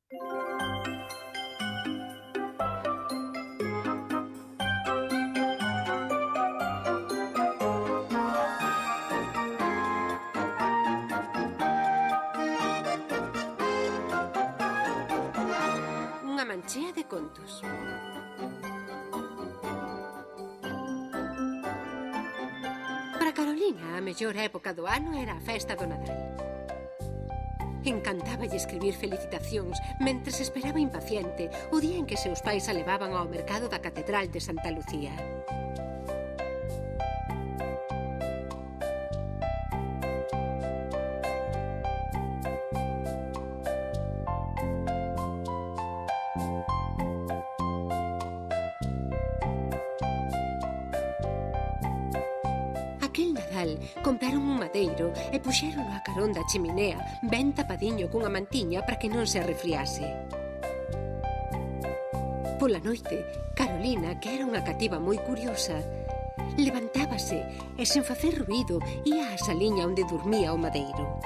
Unha manchea de contos. Para Carolina, a mellor época do ano era a festa do Nadal. Encantáballe escribir felicitacións mentres esperaba impaciente o día en que seus pais a levaban ao mercado da Catedral de Santa Lucía. Aquel Nadal compraron un madeiro e puxérono a carón da chiminea, ben tapadiño cunha mantiña para que non se arrefriase. Pola noite, Carolina, que era unha cativa moi curiosa, levantábase e, sen facer ruído, ía á saliña onde dormía o madeiro.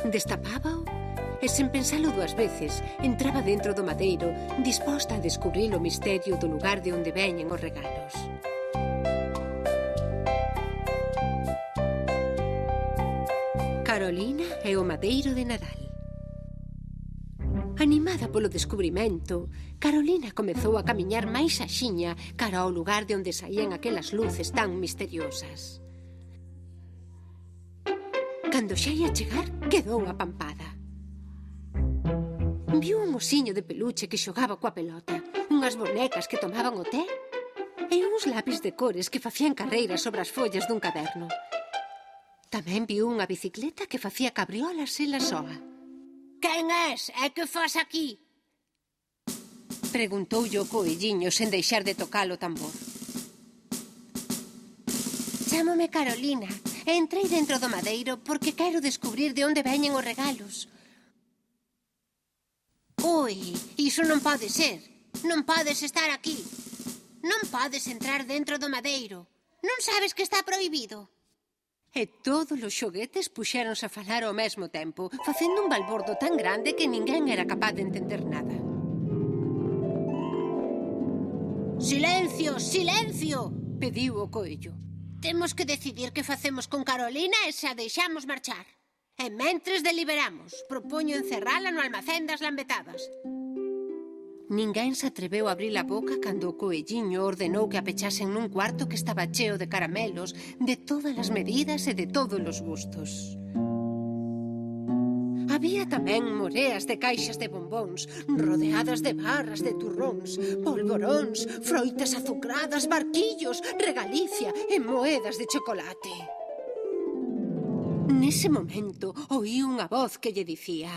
Destapábao e, sen pensalo dúas veces, entraba dentro do madeiro, disposta a descubrir o misterio do lugar de onde veñen os regalos. Carolina e o madeiro de Nadal. Animada polo descubrimento, Carolina comezou a camiñar máis axiña cara ao lugar de onde saían aquelas luces tan misteriosas. Cando xa ia chegar, quedou apampada. Viu un osiño de peluche que xogaba coa pelota, unhas bonecas que tomaban o té e uns lápis de cores que facían carreiras sobre as follas dun caderno. Tamén viu unha bicicleta que facía cabriolas ela soa. Quen és? E que fas aquí? Preguntoulle o coelliño sen deixar de tocar o tambor. Chámome Carolina e entrei dentro do madeiro porque quero descubrir de onde veñen os regalos. Ui, iso non pode ser. Non podes estar aquí. Non podes entrar dentro do madeiro. Non sabes que está prohibido? E todos os xoguetes puxéronse a falar ao mesmo tempo, facendo un balbordo tan grande que ninguén era capaz de entender nada. Silencio, silencio! Pediu o coello. Temos que decidir que facemos con Carolina e se a deixamos marchar. E mentres deliberamos, propoño encerrala no almacén das lambetadas. Ninguén se atreveu a abrir a boca cando o coelliño ordenou que a pechasen nun cuarto que estaba cheo de caramelos, de todas as medidas e de todos os gustos. Había tamén moreas de caixas de bombóns, rodeadas de barras de turróns, polvoróns, froitas azucradas, barquillos, regalicia e moedas de chocolate. Nese momento oí unha voz que lle dicía: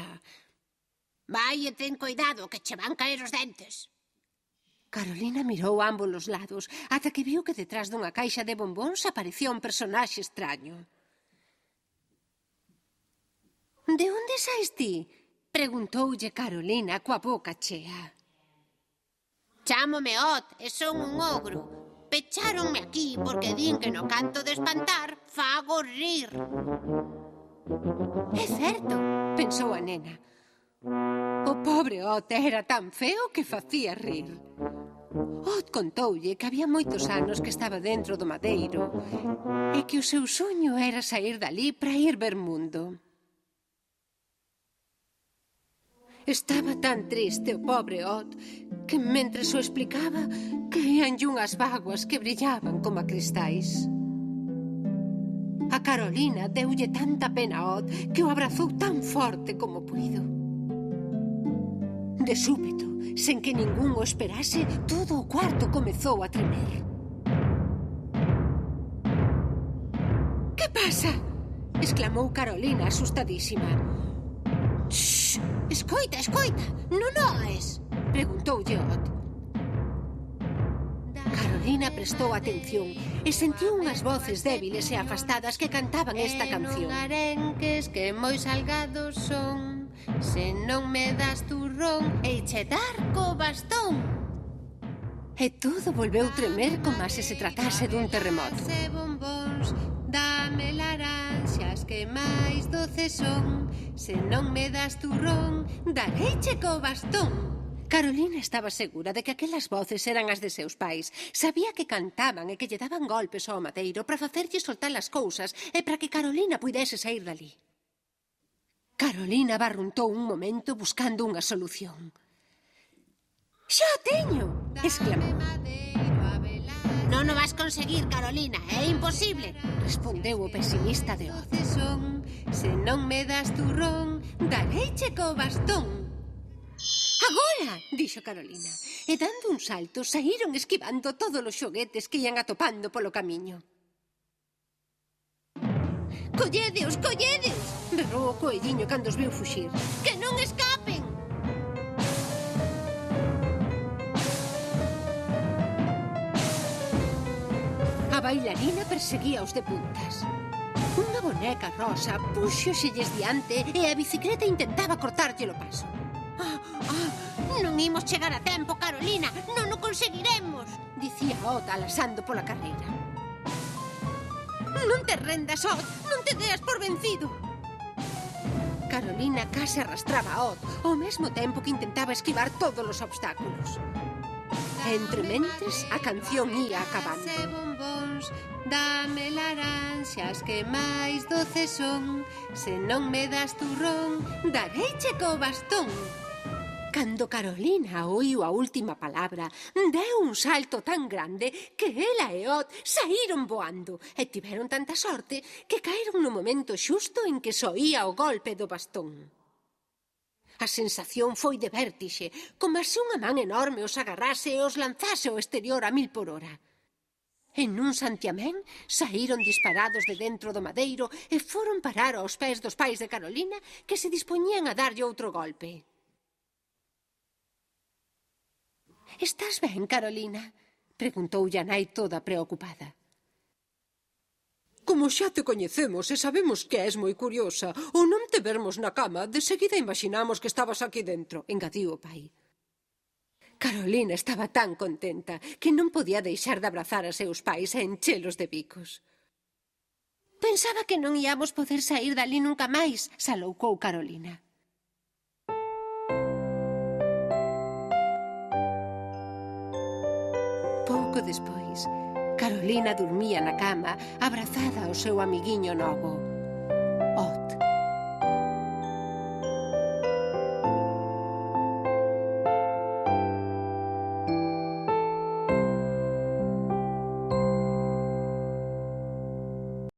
Vai e ten cuidado, que che van caer os dentes. Carolina mirou a ambos os lados ata que viu que detrás dunha caixa de bombóns aparecía un personaxe extraño. De onde sais ti? Preguntoulle Carolina coa boca chea. Chámome Ot e son un ogro. Pecháronme aquí porque din que no canto de espantar fago rir. É certo, pensou a nena. O pobre Ot era tan feo que facía rir. Ot contoulle que había moitos anos que estaba dentro do madeiro e que o seu soño era sair dali para ir ver mundo. Estaba tan triste o pobre Ot que, mentres o explicaba, caíanlle unhas bágoas que brillaban como a cristais. A Carolina deulle tanta pena a Ot que o abrazou tan forte como puido. De súpeto, sen que ningún o esperase, todo o cuarto comezou a tremer. «Que pasa?» exclamou Carolina asustadísima. «Shhh! Escoita, escoita! Non oes?» preguntoulle Ot. Carolina prestou atención e sentiu unhas voces débiles e afastadas que cantaban esta canción. Arenques que moi salgados son, se non me das turrón, eiche dar co bastón. E todo volveu tremer como se tratase dun terremoto. Bombóns, dame laranxas. que máis doces son. Se non me das turrón, dareiche co bastón. Carolina estaba segura de que aquelas voces eran as de seus pais. Sabía que cantaban e que lle daban golpes ao madeiro para facerlle soltar as cousas e para que Carolina puidese sair dali. Carolina barruntou un momento buscando unha solución. «Xa o teño!» exclamou. Non o vas conseguir, Carolina, é imposible, respondeu o pesimista de Oz. Se non me das turrón, dareiche co bastón. Agora, dixo Carolina, e dando un salto saíron esquivando todos os xoguetes que ian atopando polo camiño. «Colledeos, colledeos!» berrou o coelliño cando os viu fuxir. que non escapen. A bailarina perseguía os de puntas. Unha boneca rosa púxoxelles diante e a bicicleta intentaba cortarlle o paso. Non imos chegar a tempo, Carolina, non o conseguiremos, dicía Oz alasando pola carreira. Non te rendas, Oz, non te deas por vencido. Carolina case arrastraba a Oz, ao mesmo tempo que intentaba esquivar todos os obstáculos. Entre mentes, a canción ia acabando. Dame laranxas que máis doces son. Se non me das turrón, dareiche co bastón. Cando Carolina oíu a última palabra, deu un salto tan grande que ela e Oz saíron voando e tiveron tanta sorte que caeron no momento xusto en que soía o golpe do bastón. A sensación foi de vértixe, como se unha man enorme os agarrase e os lanzase ao exterior a 1000 por hora. En un santiamén saíron disparados de dentro do madeiro e foron parar aos pés dos pais de Carolina que se dispoñían a darlle outro golpe. «Estás ben, Carolina?» preguntoulle a nai toda preocupada. «Como xa te coñecemos e sabemos que és moi curiosa, ou non te vermos na cama, de seguida imaginamos que estabas aquí dentro», engadiu o pai. Carolina estaba tan contenta que non podía deixar de abrazar a seus pais e enchelos de bicos. «Pensaba que non íamos poder sair dali nunca máis», saloucou Carolina. Pouco despois, Carolina dormía na cama abrazada ao seu amiguiño novo.